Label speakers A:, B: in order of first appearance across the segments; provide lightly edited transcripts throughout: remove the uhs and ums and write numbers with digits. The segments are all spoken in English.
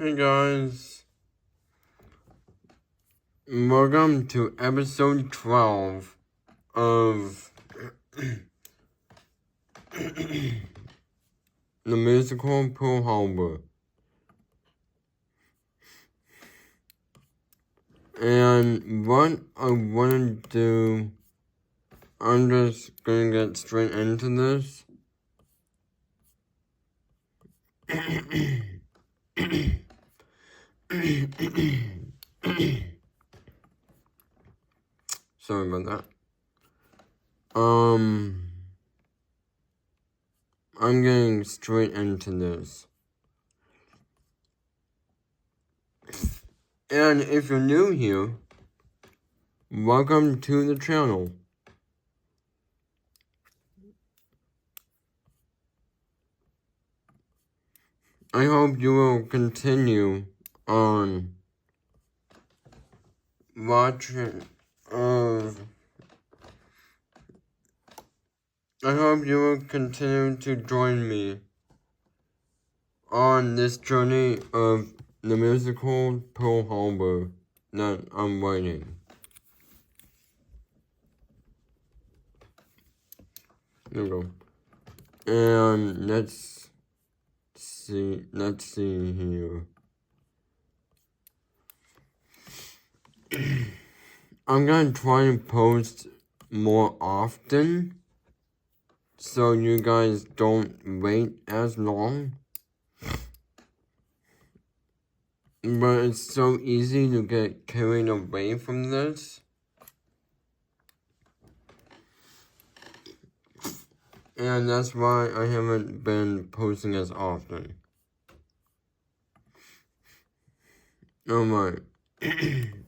A: Hey guys, welcome to episode 12 of the musical Pearl Harbor. And what I want to do, I'm just gonna get straight into this. Sorry about that. I'm getting straight into this. And if you're new here, welcome to the channel. I hope you will continue on watching I hope you will continue to join me on this journey of the musical Pearl Harbor that I'm writing. There we go. And let's see here. I'm gonna try to post more often so you guys don't wait as long. But it's so easy to get carried away from this. And that's why I haven't been posting as often. Alright.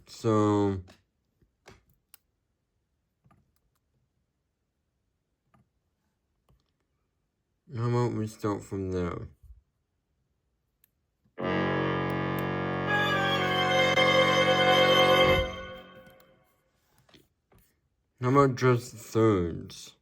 A: So how about we start from there? How about just thirds?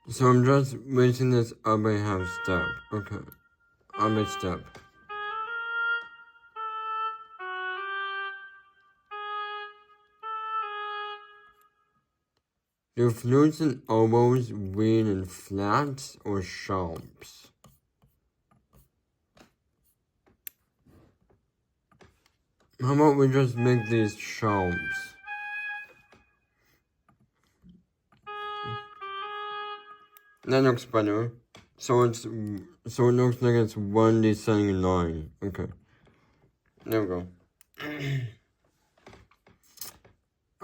A: So I'm just raising this up a half step. Okay. Up a step. Do flutes and oboes read in flats or sharps? How about we just make these sharps? That looks better. So it looks like it's one descending line. Okay. There we go.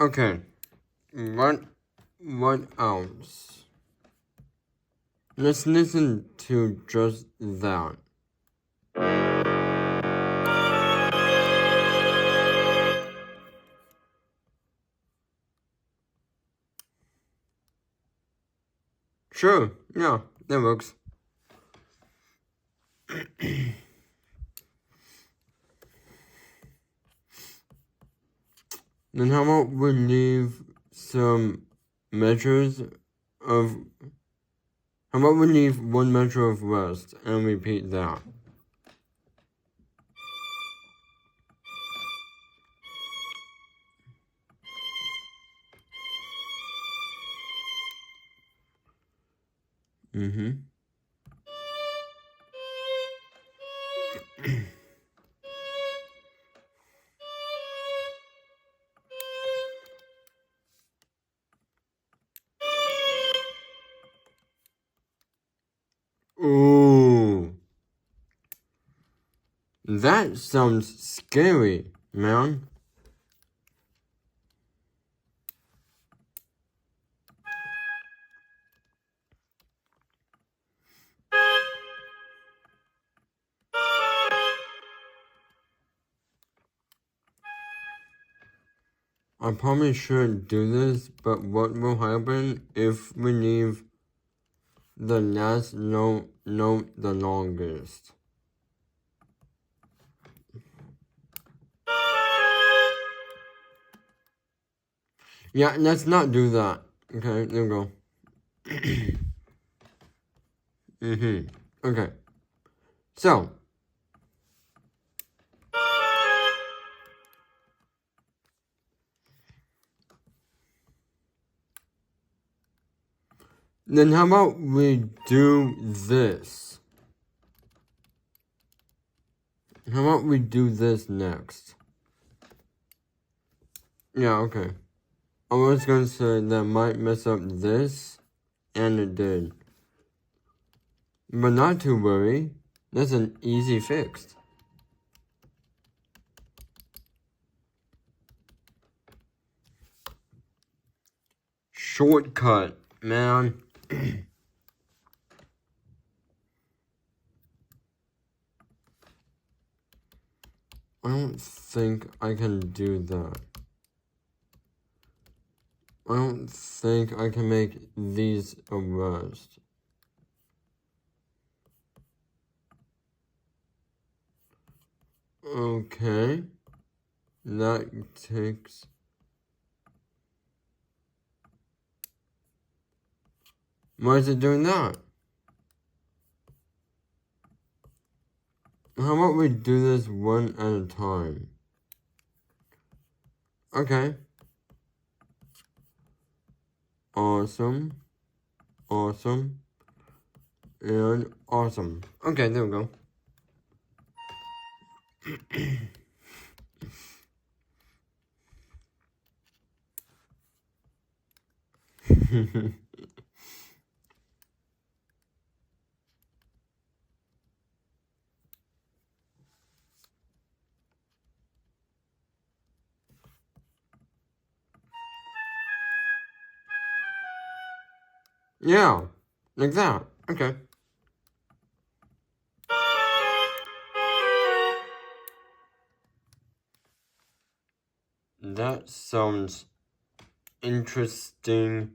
A: Okay. What else? Let's listen to just that. Sure, yeah, that works. Then how about we leave some measures of... How about we leave one measure of rest and repeat that? that sounds scary, man. I probably shouldn't do this, but what will happen if we leave the last note the longest? Yeah, let's not do that. Okay, there we go. Okay. So. Then how about we do this? How about we do this next? Yeah, okay. I was gonna say that might mess up this, and it did. But not to worry, that's an easy fix. Shortcut, man. I don't think I can do that. I don't think I can make these arrest. Okay. That takes... Why is it doing that? How about we do this one at a time? Okay. Awesome. Awesome. And awesome. Okay, there we go. Yeah, like that. Okay. That sounds interestingly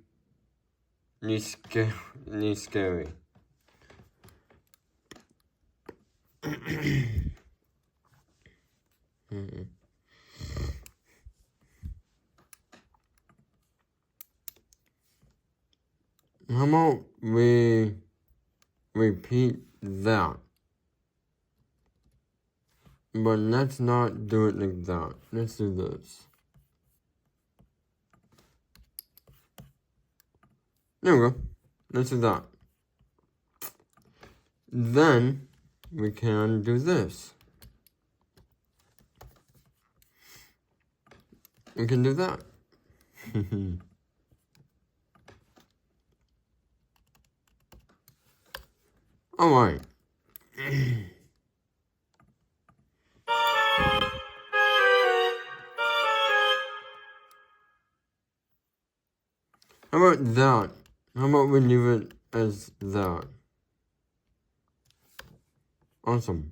A: scary. How about we repeat that? But let's not do it like that. Let's do this. There we go. Let's do that. Then we can do this. We can do that. Alright. How about that? How about we leave it as that? Awesome.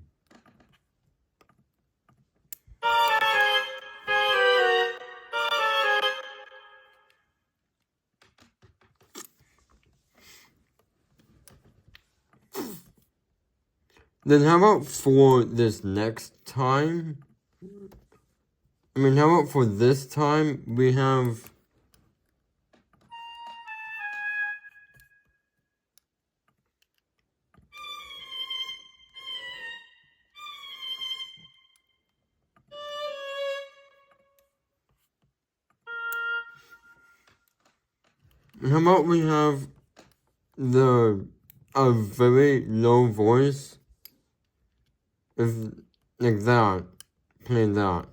A: Then how about for this next time? I mean, how about for this time we have... How about we have a very low voice? If, like that. Play that.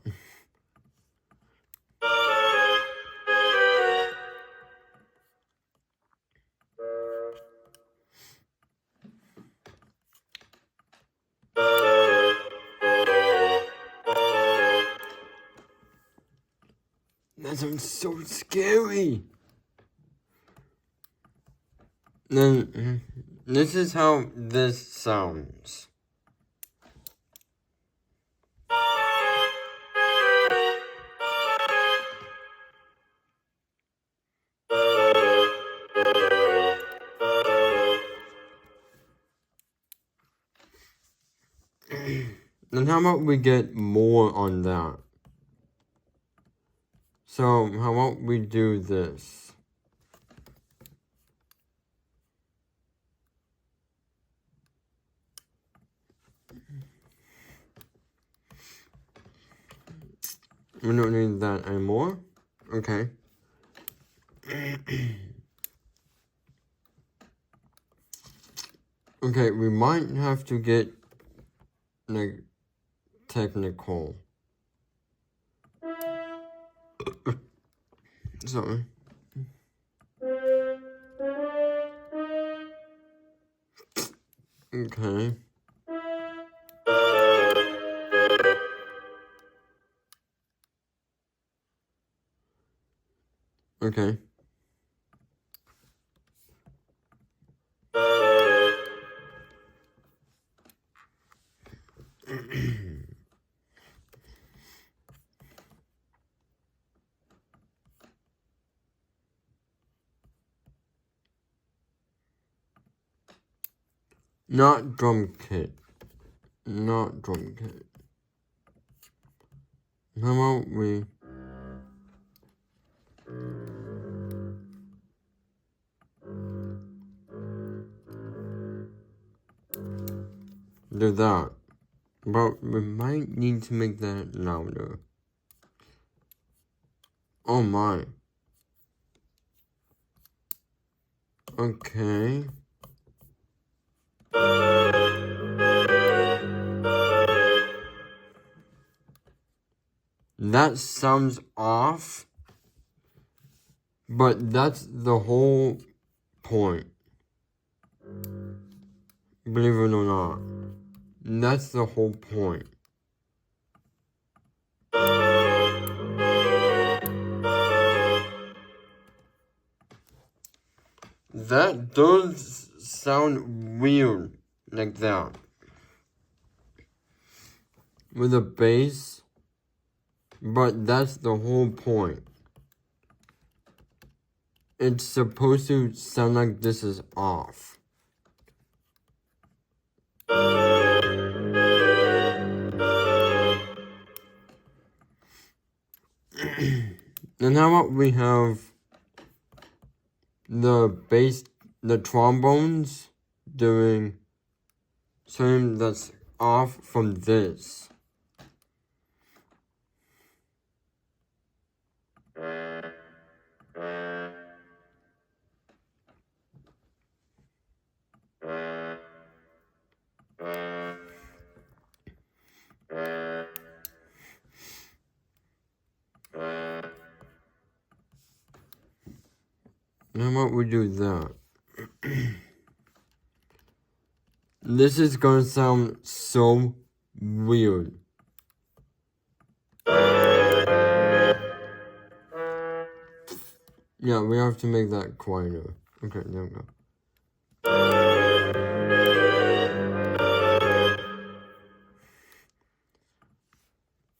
A: That sounds so scary. Then, this is how this sounds. Then how about we get more on that? So how about we do this? We don't need that anymore. Okay. Okay, we might have to get like technical. Sorry. Okay. Okay. Not drum kit. Not drum kit. How about we do that? But we might need to make that louder. Oh my. Okay. That sounds off, but that's the whole point. Believe it or not. That's the whole point. That does sound weird like that. With a bass, but that's the whole point. It's supposed to sound like this is off. Then how about we have the bass, the trombones doing something that's off from this. How about we do that? This is gonna sound so weird. Yeah, we have to make that quieter. Okay, there we go.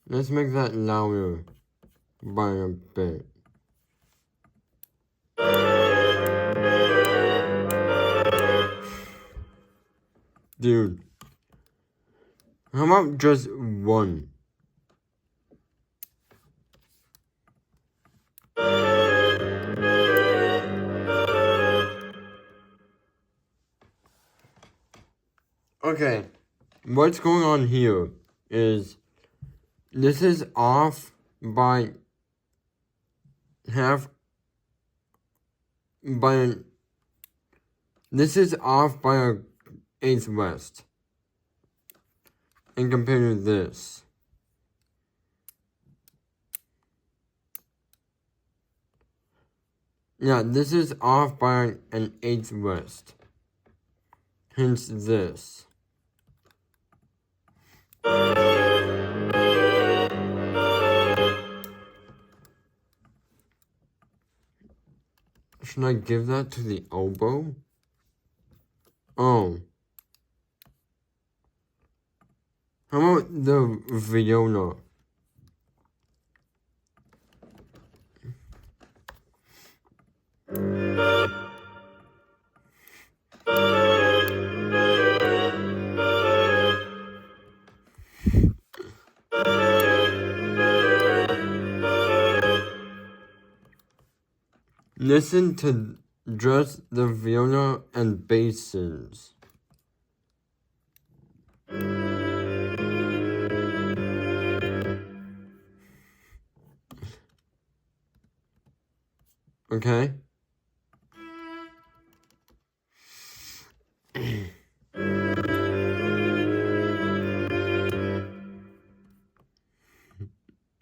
A: Let's make that louder by a bit. Dude, how about just one? Okay, what's going on here is this is off by half, this is off by a eighth west. And compared to this. Yeah, this is off by an eighth west. Hence this. Should I give that to the oboe? Oh. How about the viola? Listen to just the viola and basses. Okay?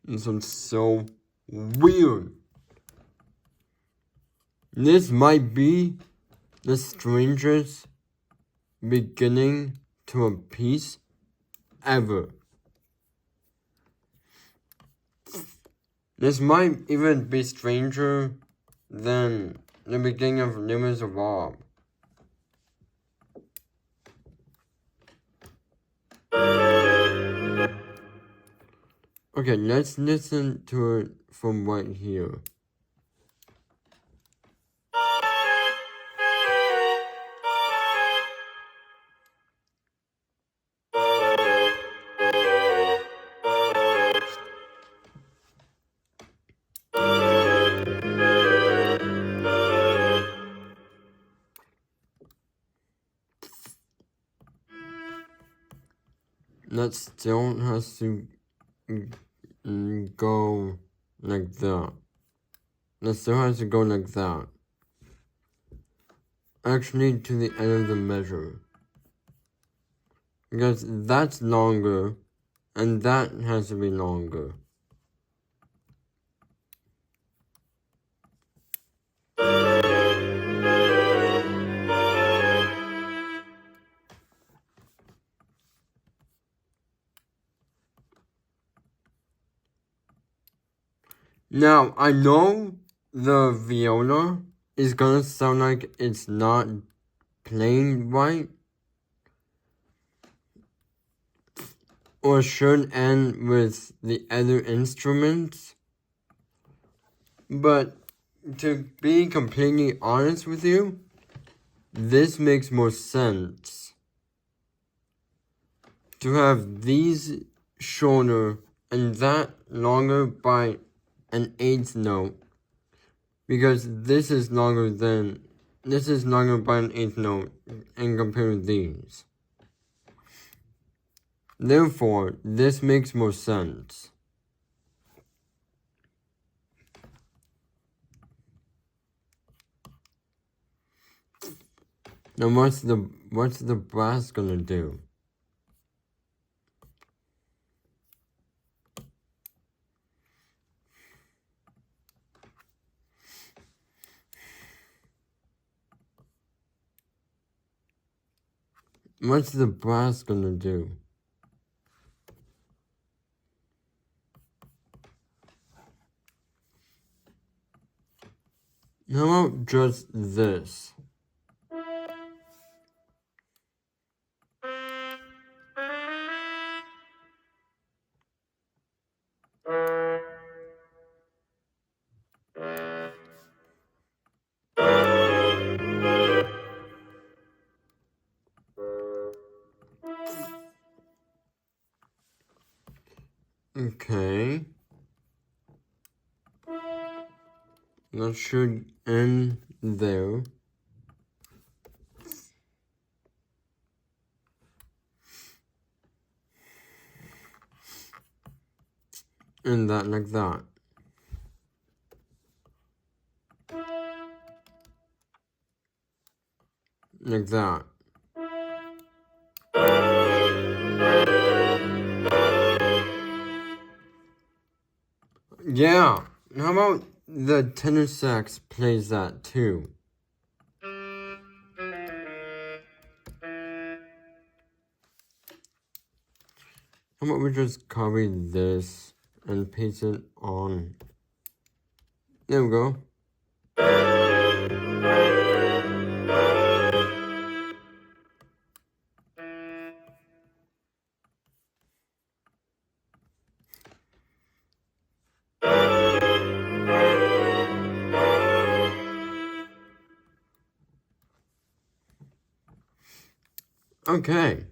A: This one's so weird. This might be the strangest beginning to a piece ever. This might even be stranger than the beginning of Les Miserables. Okay, let's listen to it from right here. That still has to go like that. That still has to go like that. Actually, to the end of the measure. Because that's longer, and that has to be longer. Now, I know the viola is gonna sound like it's not playing right, or should end with the other instruments, but to be completely honest with you, this makes more sense. To have these shorter and that longer by an eighth note, because this is longer by an eighth note and compare these. Therefore, this makes more sense. Now what's the brass gonna do? What's the brass gonna do? How about just this? Okay. That should end there. And that like that. Like that. Yeah. How about the tenor sax plays that too? How about we just copy this and paste it on? There we go. Okay.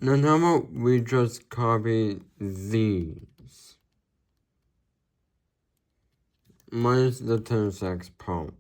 A: Then how about we just copy these minus the 10x part.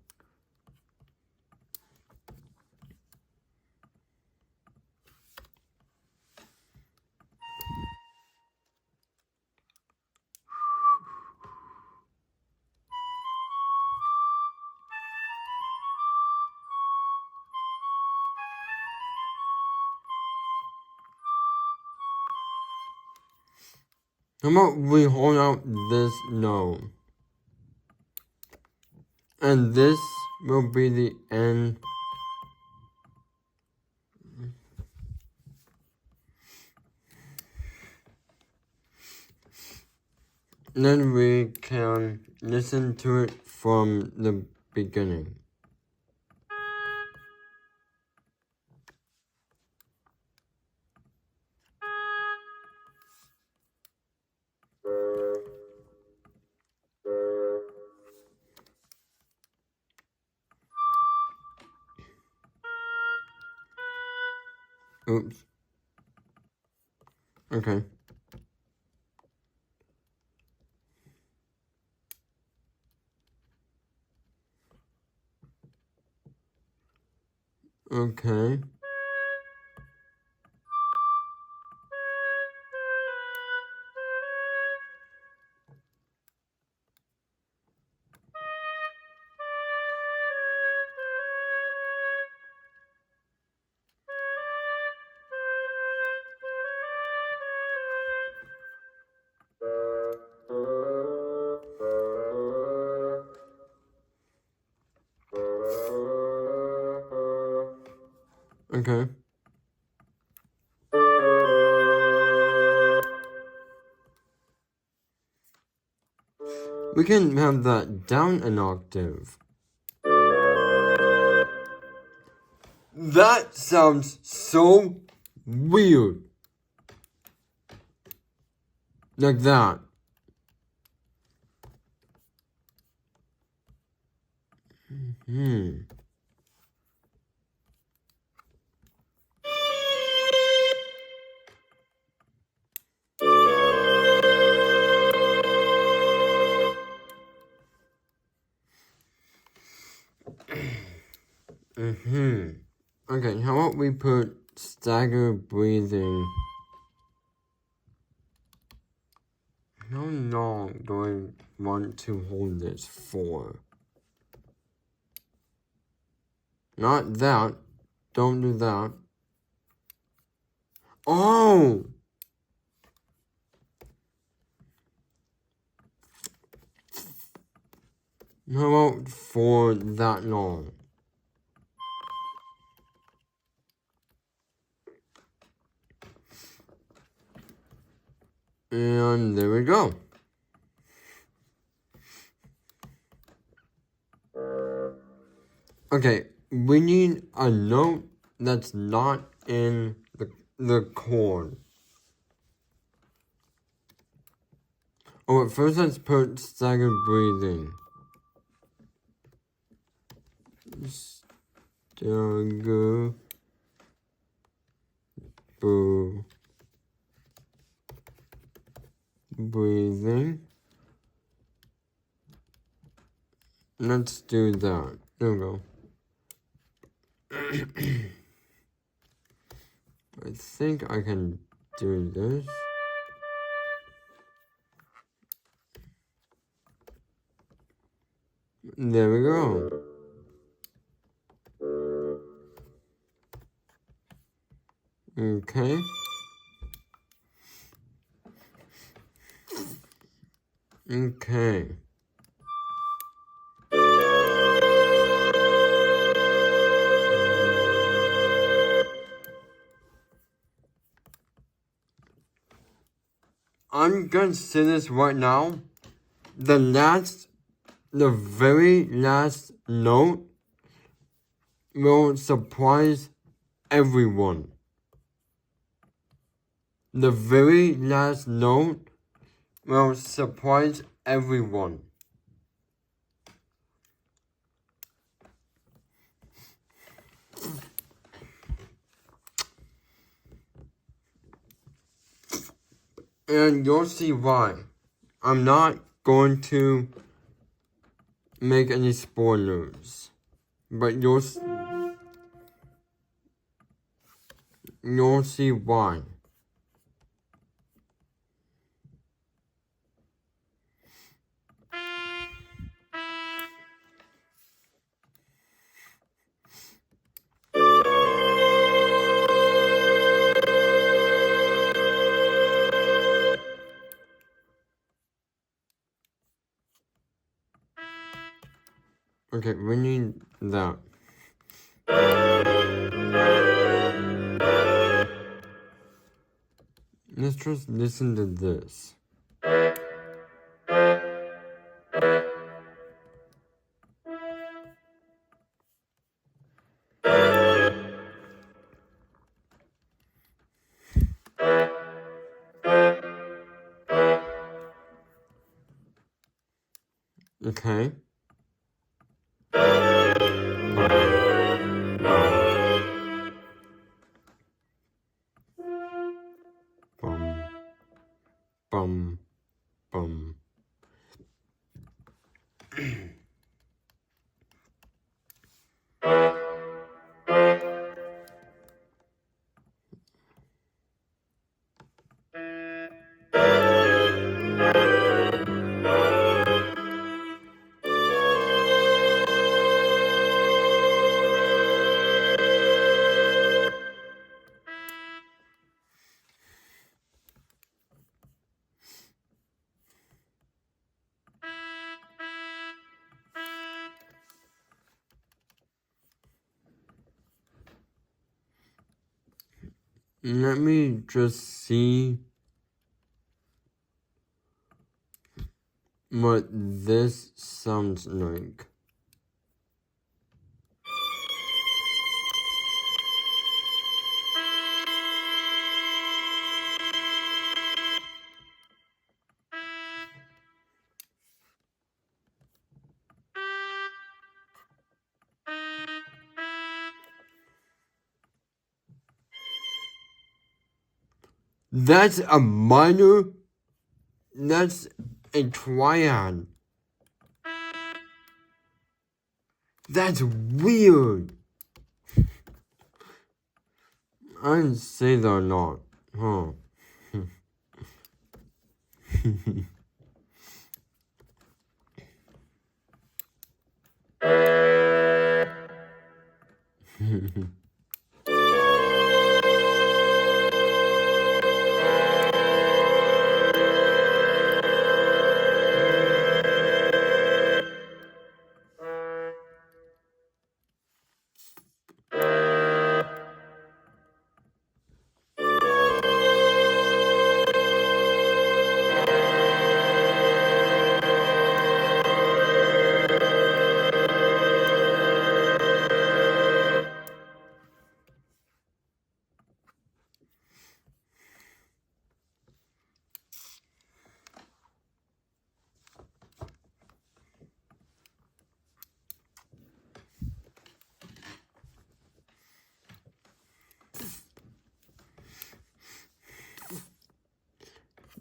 A: How about we hold out this no? And this will be the end. Then we can listen to it from the beginning. Oops. Okay. Okay. Okay. We can have that down an octave. That sounds so weird. Like that. Okay, how about we put staggered breathing? How long do I want to hold this for? Not that. Don't do that. Oh! How about for that long? And there we go. Okay, we need a note that's not in the chord. Oh, but first let's put staggered breathing. Staggered breathing. Let's do that. There we go. I think I can do this. There we go. Okay. Okay. I'm gonna say this right now. The last the very last note will surprise everyone. The very last note will surprise everyone. And you'll see why. I'm not going to make any spoilers, but you'll see why. Okay, we need that. Let's just listen to this. Okay. Bum, bum, bum. Let me just see what this sounds like. That's a minor. That's a triad. That's weird. I didn't say that or not. Huh.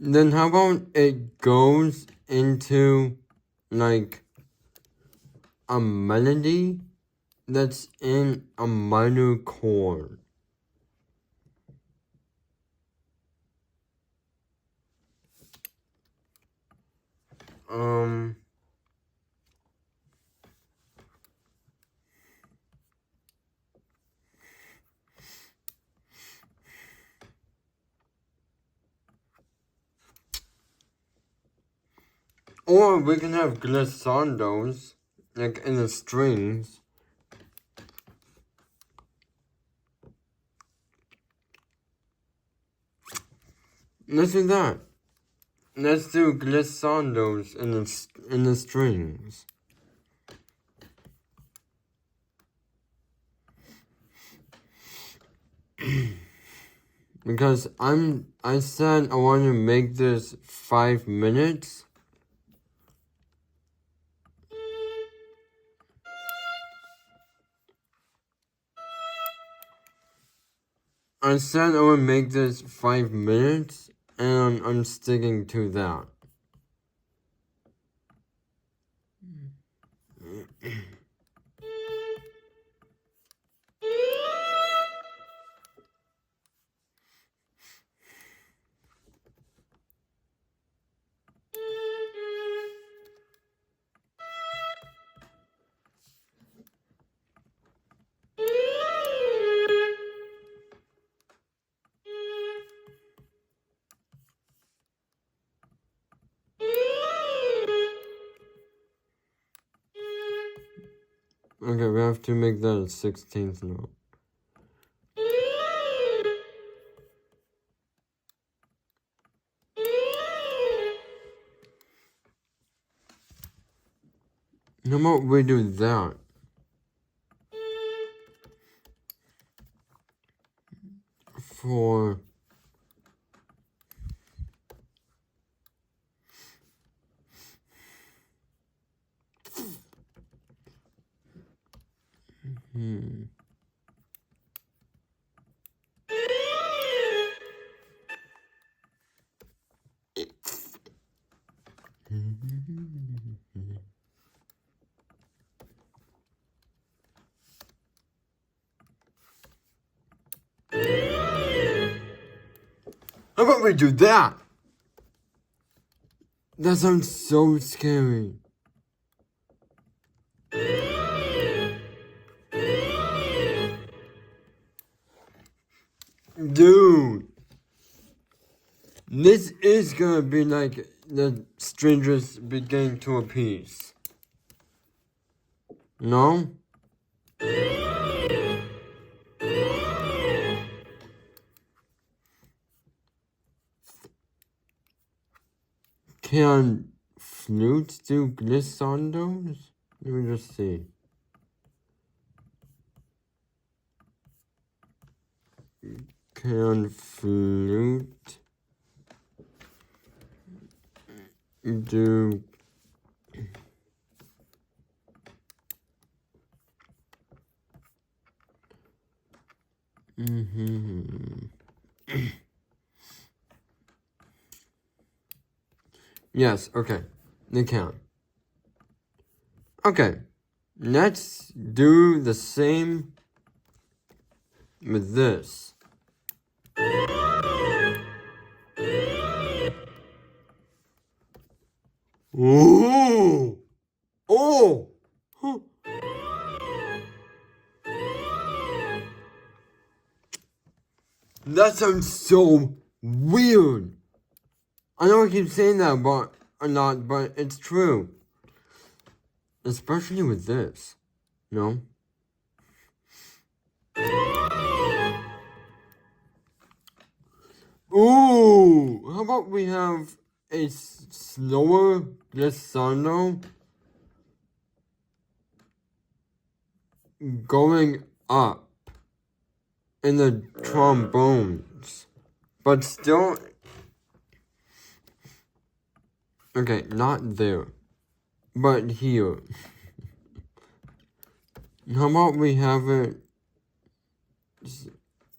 A: Then how about it goes into like a melody that's in a minor chord? Or we can have glissandos, like in the strings. Let's do that. Let's do glissandos in the strings. Because I said I want to make this 5 minutes. I said I would make this 5 minutes, and I'm sticking to that. Okay, we have to make that a 16th note. How about we do that? For how about we do that? That sounds so scary. Dude, this is gonna be like the strangers beginning to appease. No? Can flutes do glissandos? Let me just see. Can flute do Yes, okay. They can. Okay. Let's do the same with this. Ooh! Oh! Huh. That sounds so weird. I know I keep saying that a lot, but it's true. Especially with this. No? Ooh! How about we have a slower glissando going up in the trombones, but still. Okay, not there, but here. How about we have it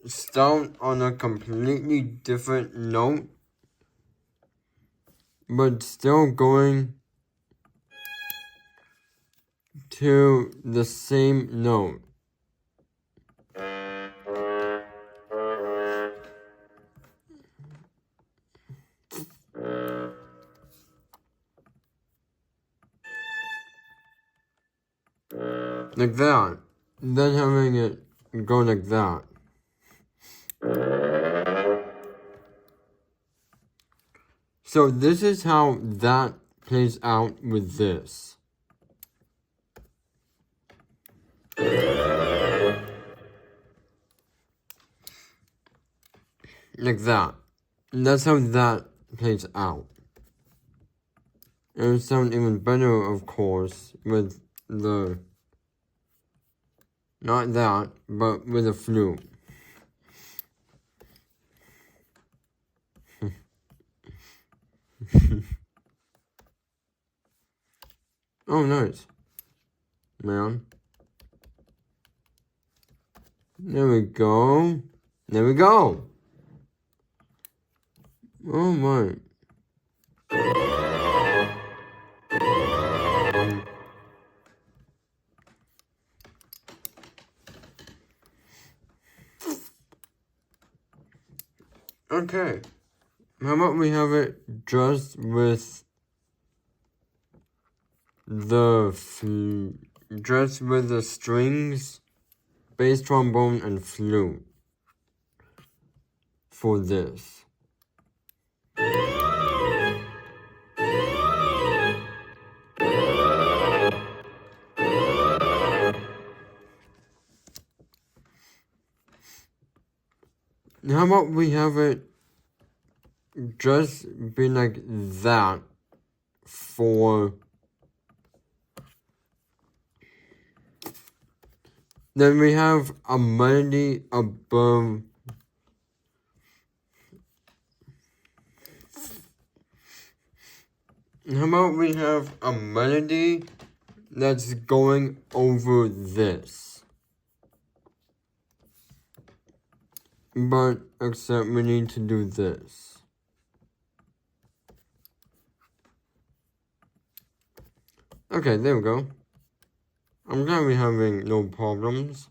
A: start on a completely different note, but still going to the same note. Like that. Then having it go like that. So this is how that plays out with this. Like that. And that's how that plays out. It would sound even better, of course, with the... Not that, but with a flute. Oh, nice. Man. There we go. There we go. Oh my. Okay. How about we have it just with the strings, bass trombone, and flute for this. How about we have it just be like that for... Then we have a melody above. How about we have a melody that's going over this? But except we need to do this. Okay, there we go. I'm glad we're having no problems.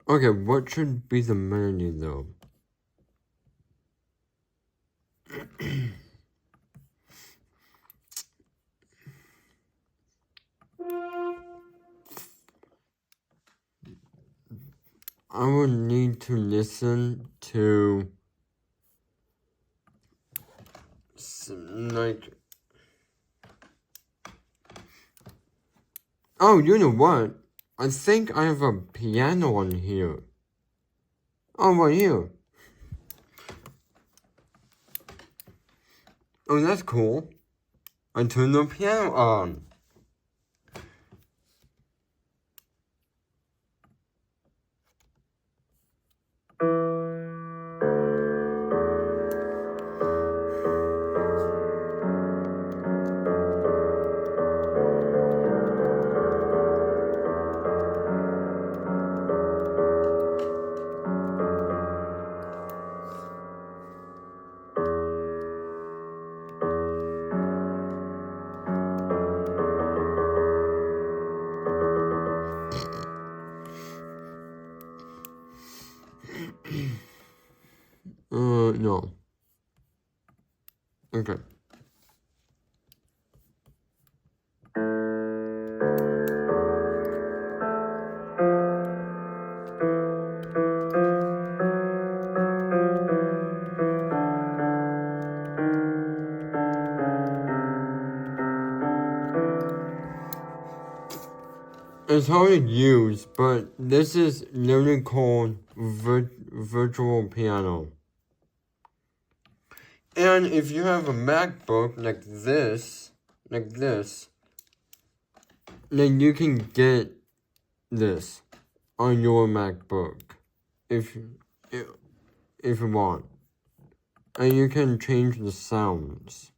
A: Okay, what should be the melody though? I would need to listen to like... Oh, you know what? I think I have a piano on here. Oh, right here. Oh, that's cool. I turned the piano on. No. Okay. It's hard to use, but this is literally called virtual piano. And if you have a MacBook like this, then you can get this on your MacBook if you want. And you can change the sounds.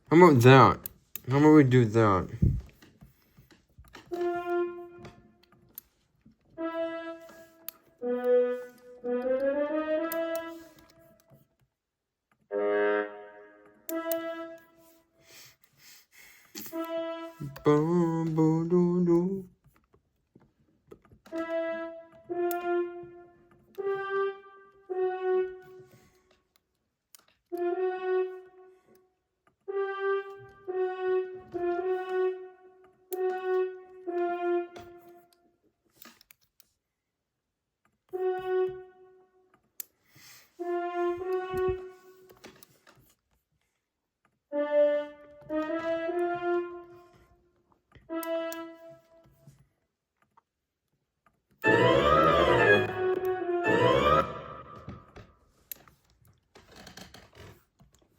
A: How about that? How about we do that?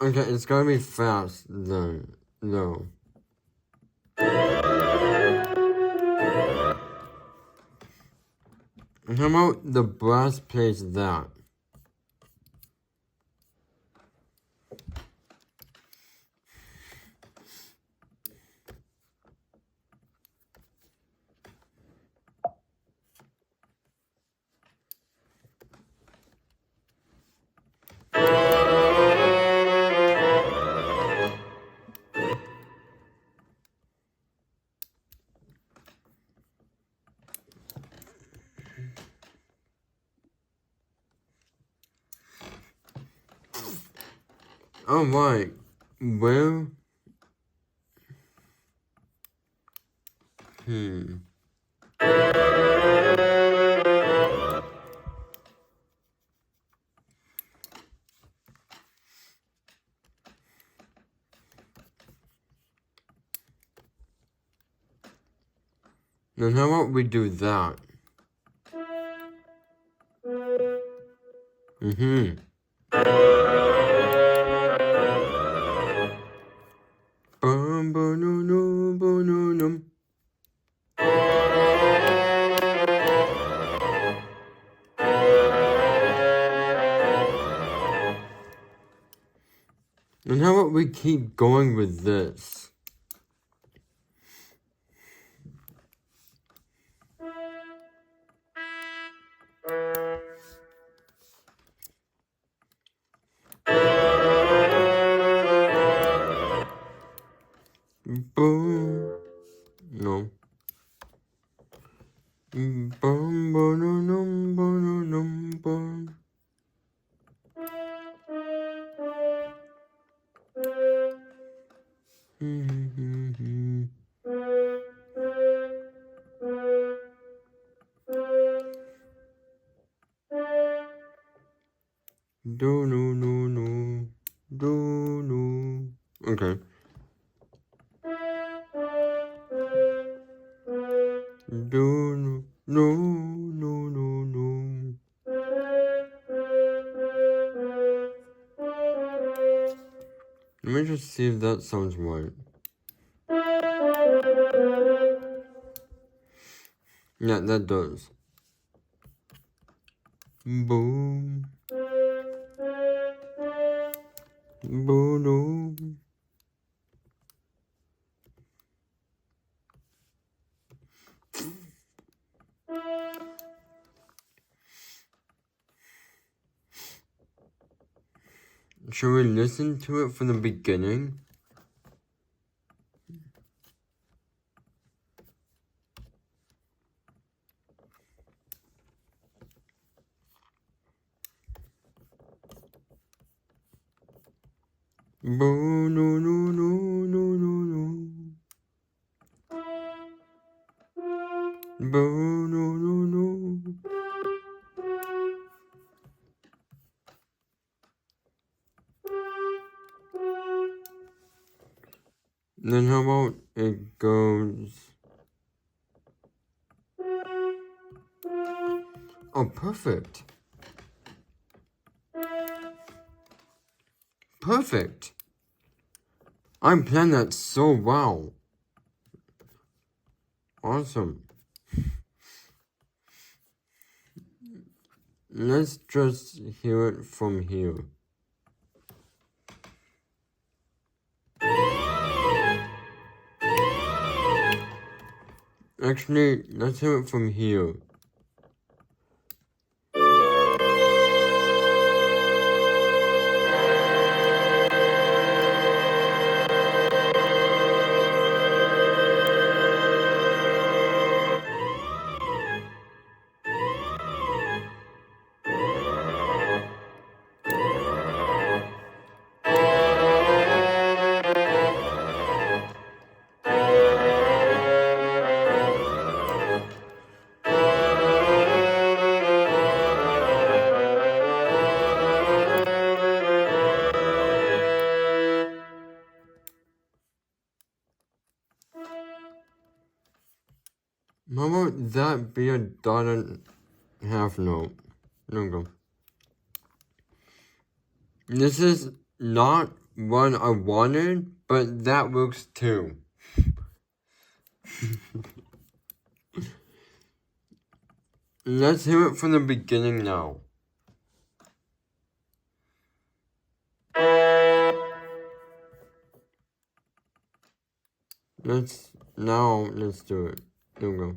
A: Okay, it's gotta be fast then, though. And how about the brass plays that? Alright, well, then how about we do that? Bum-ba-dum-dum-ba-dum-dum. And how about we keep going with this? Boom. No. Bum-ba-dum-dum-ba-dum-dum-bum. Do no no no do no. Okay. Do no no no no no. Let me just see if that sounds right. Yeah, that does. Boom. Boom. Should we listen to it from the beginning? Bo no no no no no no. Bo no no no. Then how about it goes? Oh, perfect. Perfect. I planned that so well. Awesome. Let's just hear it from here. Actually, let's hear it from here. How about that be a dot and a half note? There we go. This is not what I wanted, but that works too. Let's hear it from the beginning now. Let's do it. There we go.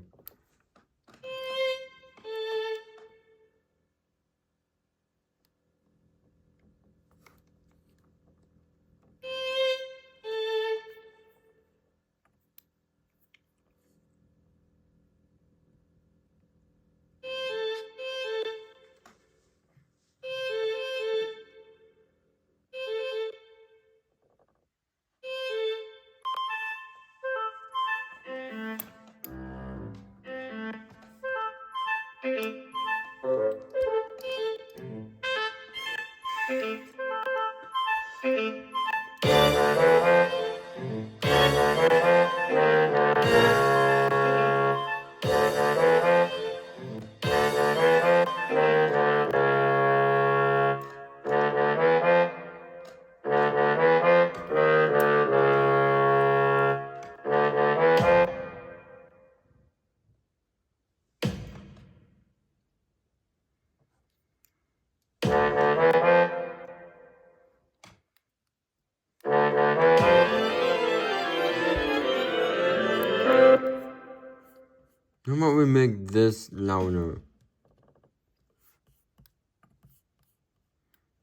A: How about we make this louder?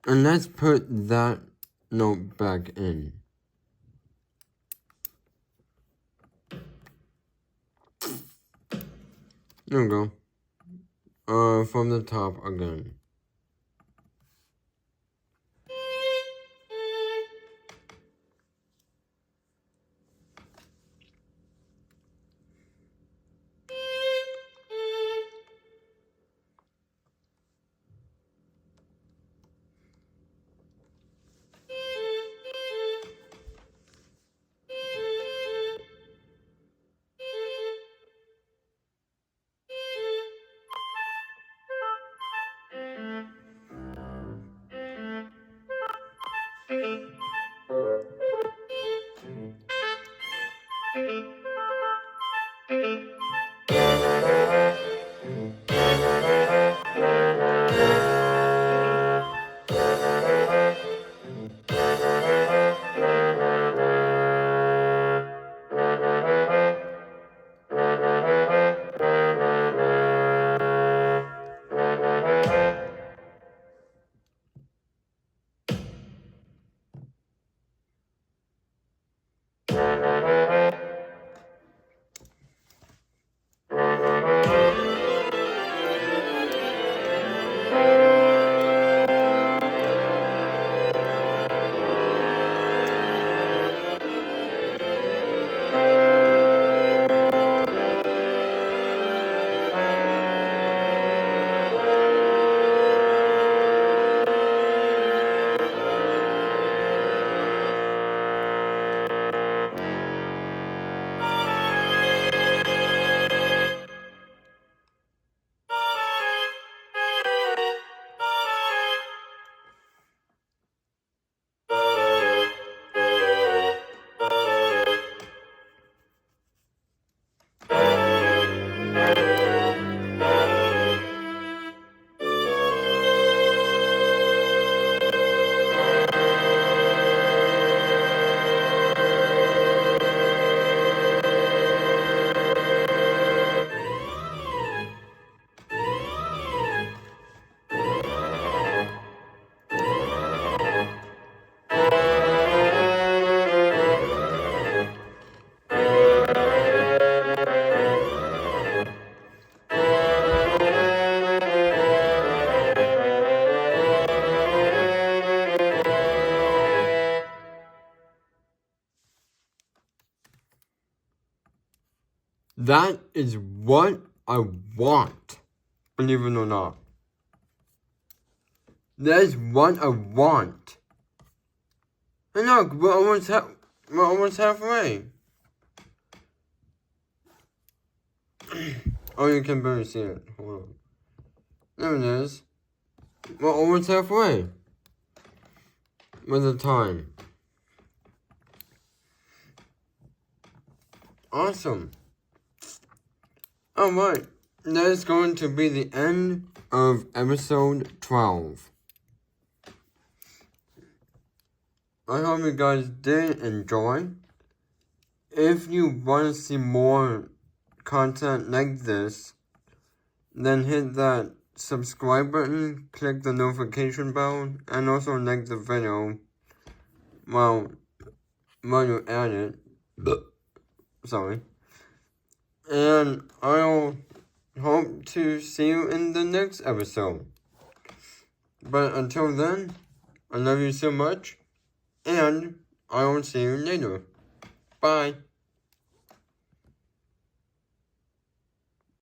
A: And let's put that note back in. There we go. From the top again. That is what I want, believe it or not. That is what I want. And look, we're almost halfway. Oh, you can barely see it. Hold on. There it is. We're almost halfway with the time. Awesome. Alright, that is going to be the end of episode 12. I hope you guys did enjoy. If you want to see more content like this, then hit that subscribe button, click the notification bell, and also like the video while you're at it. Sorry. And I'll hope to see you in the next episode. But until then, I love you so much, and I will see you later. Bye.